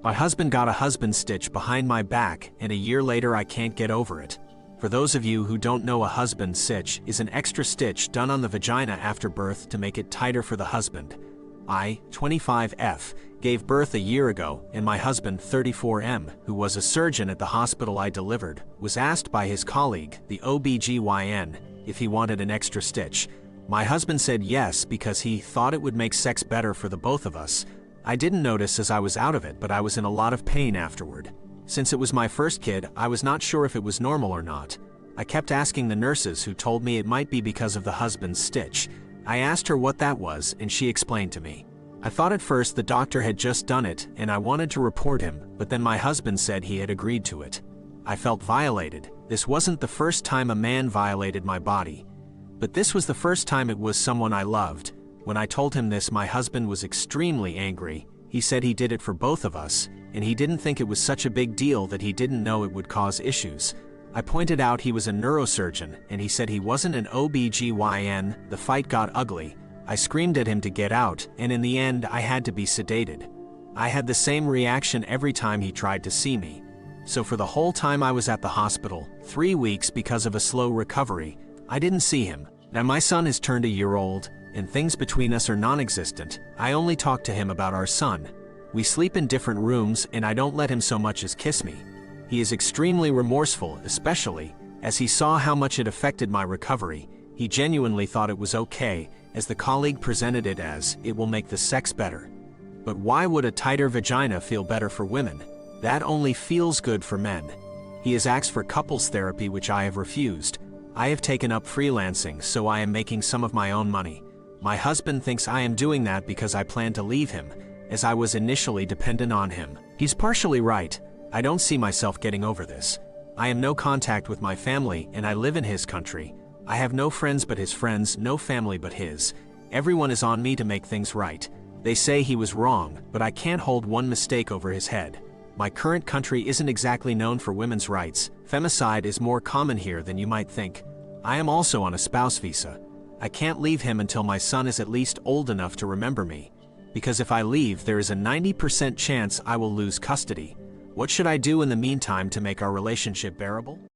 My husband got a husband stitch behind my back, and a year later I can't get over it. For those of you who don't know, a husband stitch is an extra stitch done on the vagina after birth to make it tighter for the husband. I, 25F, gave birth a year ago, and my husband, 34M, who was a surgeon at the hospital I delivered, was asked by his colleague, the OBGYN, if he wanted an extra stitch. My husband said yes because he thought it would make sex better for the both of us. I didn't notice as I was out of it, but I was in a lot of pain afterward. Since it was my first kid, I was not sure if it was normal or not. I kept asking the nurses, who told me it might be because of the husband's stitch. I asked her what that was, and she explained to me. I thought at first the doctor had just done it, and I wanted to report him, but then my husband said he had agreed to it. I felt violated. This wasn't the first time a man violated my body, but this was the first time it was someone I loved. When I told him this, my husband was extremely angry. He said he did it for both of us, and he didn't think it was such a big deal that he didn't know it would cause issues. I pointed out he was a neurosurgeon, and he said he wasn't an OBGYN. The fight got ugly. I screamed at him to get out, and in the end I had to be sedated. I had the same reaction every time he tried to see me. So for the whole time I was at the hospital, 3 weeks because of a slow recovery, I didn't see him. Now my son has turned a year old, and things between us are non-existent. I only talk to him about our son. We sleep in different rooms, and I don't let him so much as kiss me. He is extremely remorseful, especially as he saw how much it affected my recovery. He genuinely thought it was okay, as the colleague presented it as, it will make the sex better. But why would a tighter vagina feel better for women? That only feels good for men. He has asked for couples therapy, which I have refused. I have taken up freelancing, so I am making some of my own money. My husband thinks I am doing that because I plan to leave him, as I was initially dependent on him. He's partially right. I don't see myself getting over this. I am no contact with my family, and I live in his country. I have no friends but his friends, no family but his. Everyone is on me to make things right. They say he was wrong, but I can't hold one mistake over his head. My current country isn't exactly known for women's rights. Femicide is more common here than you might think. I am also on a spouse visa. I can't leave him until my son is at least old enough to remember me. Because if I leave, there is a 90% chance I will lose custody. What should I do in the meantime to make our relationship bearable?